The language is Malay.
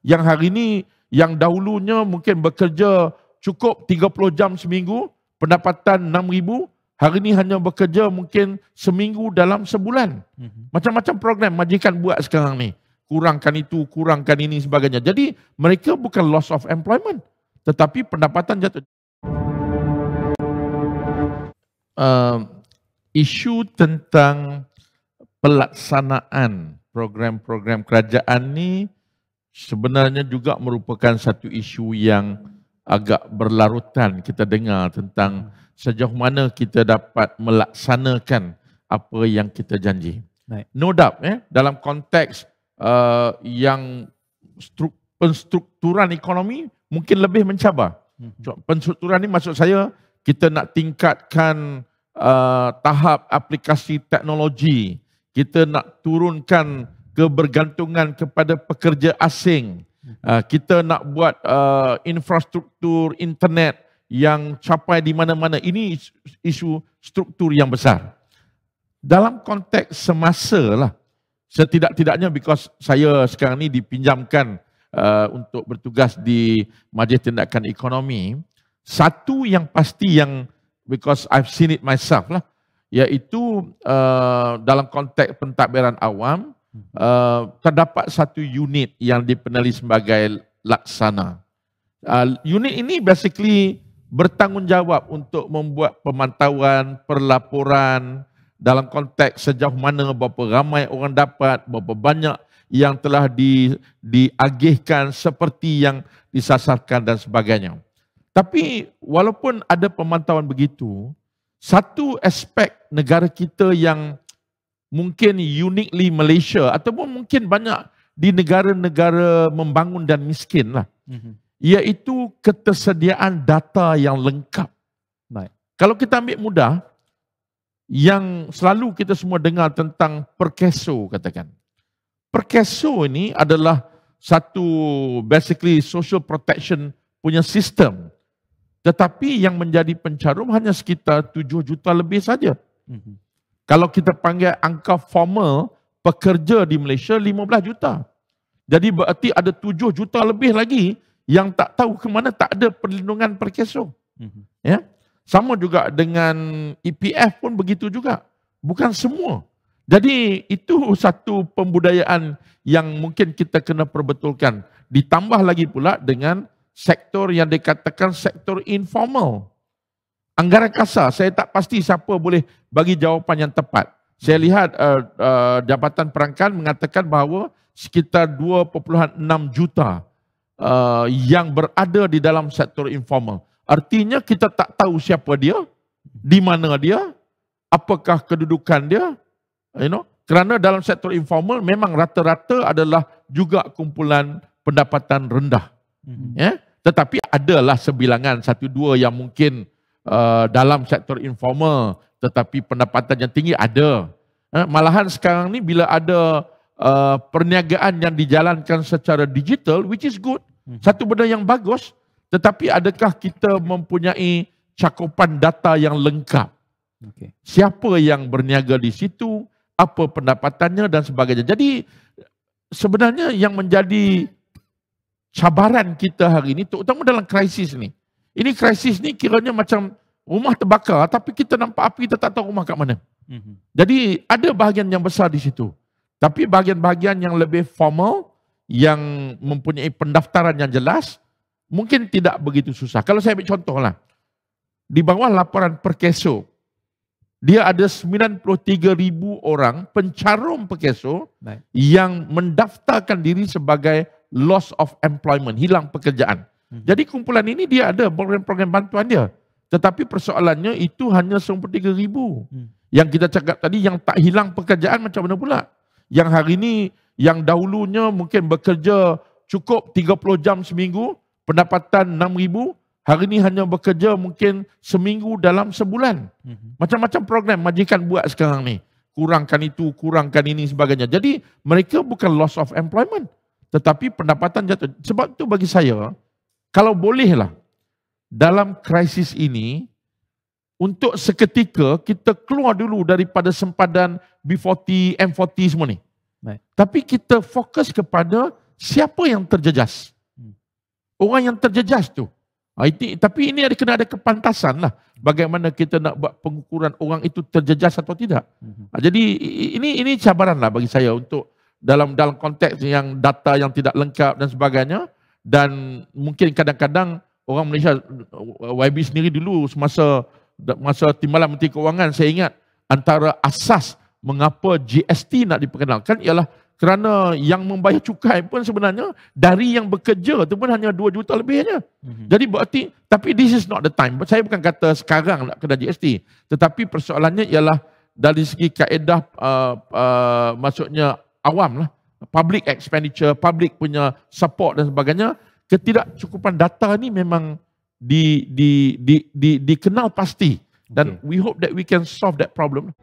Yang hari ini, yang dahulunya mungkin bekerja cukup 30 jam seminggu, pendapatan 6,000, hari ini hanya bekerja mungkin seminggu dalam sebulan. Macam-macam program majikan buat sekarang ni. Kurangkan itu, kurangkan ini sebagainya. Jadi mereka bukan loss of employment, tetapi pendapatan jatuh. Isu tentang pelaksanaan program-program kerajaan ni sebenarnya juga merupakan satu isu yang agak berlarutan. Kita dengar tentang sejauh mana kita dapat melaksanakan apa yang kita janji. No doubt, dalam konteks yang penstrukturan ekonomi mungkin lebih mencabar. Penstrukturan ni maksud saya kita nak tingkatkan tahap aplikasi teknologi, kita nak turunkan kebergantungan kepada pekerja asing, kita nak buat infrastruktur internet yang capai di mana-mana. Ini isu struktur yang besar. Dalam konteks semasa lah, setidak-tidaknya because saya sekarang ni dipinjamkan untuk bertugas di Majlis Tindakan Ekonomi, satu yang pasti yang because I've seen it myself lah, iaitu dalam konteks pentadbiran awam, terdapat satu unit yang dikenali sebagai laksana. Unit ini basically bertanggungjawab untuk membuat pemantauan, perlaporan dalam konteks sejauh mana berapa ramai orang dapat, berapa banyak yang telah diagihkan seperti yang disasarkan dan sebagainya. Tapi walaupun ada pemantauan begitu, satu aspek negara kita yang mungkin uniquely Malaysia ataupun mungkin banyak di negara-negara membangun dan miskin lah, iaitu ketersediaan data yang lengkap. Kalau kita ambil mudah, yang selalu kita semua dengar tentang Perkeso katakan. Perkeso ini adalah satu basically social protection punya sistem. Tetapi yang menjadi pencarum hanya sekitar 7 juta lebih saja. Kalau kita panggil angka formal, pekerja di Malaysia 15 juta. Jadi berarti ada 7 juta lebih lagi yang tak tahu ke mana, tak ada perlindungan Perkeso. Ya? Sama juga dengan EPF pun begitu juga. Bukan semua. Jadi itu satu pembudayaan yang mungkin kita kena perbetulkan. Ditambah lagi pula dengan sektor yang dikatakan sektor informal. Anggaran kasar, saya tak pasti siapa boleh bagi jawapan yang tepat. Saya lihat Jabatan Perangkan mengatakan bahawa sekitar 2.6 juta yang berada di dalam sektor informal. Artinya kita tak tahu siapa dia, di mana dia, apakah kedudukan dia, kerana dalam sektor informal memang rata-rata adalah juga kumpulan pendapatan rendah. Tetapi adalah sebilangan 1-2 yang mungkin dalam sektor informal tetapi pendapatan yang tinggi ada. Malahan sekarang ni bila ada perniagaan yang dijalankan secara digital, which is good, satu benda yang bagus, tetapi adakah kita mempunyai cakupan data yang lengkap? Siapa yang berniaga di situ, apa pendapatannya dan sebagainya. Jadi sebenarnya yang menjadi cabaran kita hari ini, terutama dalam krisis ni. Ini krisis ni kiranya macam rumah terbakar, tapi kita nampak api, kita tak tahu rumah kat mana. Jadi ada bahagian yang besar di situ. Tapi bahagian-bahagian yang lebih formal, yang mempunyai pendaftaran yang jelas, mungkin tidak begitu susah. Kalau saya ambil contohlah, di bawah laporan Perkeso, dia ada 93,000 orang pencarum Perkeso yang mendaftarkan diri sebagai loss of employment, hilang pekerjaan. Jadi kumpulan ini dia ada program-program bantuan dia. Tetapi persoalannya itu hanya 93,000. Yang kita cakap tadi yang tak hilang pekerjaan macam mana pula? Yang hari ini, yang dahulunya mungkin bekerja cukup 30 jam seminggu, pendapatan 6,000, hari ini hanya bekerja mungkin seminggu dalam sebulan. Macam-macam program majikan buat sekarang ni. Kurangkan itu, kurangkan ini sebagainya. Jadi mereka bukan loss of employment, tetapi pendapatan jatuh. Sebab itu bagi saya, kalau bolehlah dalam krisis ini, untuk seketika kita keluar dulu daripada sempadan B40, M40 semua ni. Tapi kita fokus kepada siapa yang terjejas? Orang yang terjejas tu. Tapi ini kena ada kepantasan lah. Bagaimana kita nak buat pengukuran orang itu terjejas atau tidak. Jadi ini cabaran lah bagi saya untuk dalam konteks yang data yang tidak lengkap dan sebagainya. Dan mungkin kadang-kadang orang Malaysia, YB sendiri dulu masa Timbalan Menteri Kewangan, saya ingat antara asas mengapa GST nak diperkenalkan ialah kerana yang membayar cukai pun sebenarnya dari yang bekerja tu pun hanya 2 juta lebih aja. Jadi berarti, tapi this is not the time. Saya bukan kata sekarang nak kena GST. Tetapi persoalannya ialah dari segi kaedah maksudnya awam lah. Public expenditure, public punya support dan sebagainya. Ketidakcukupan data ni memang dikenal pasti. Dan we hope that we can solve that problem.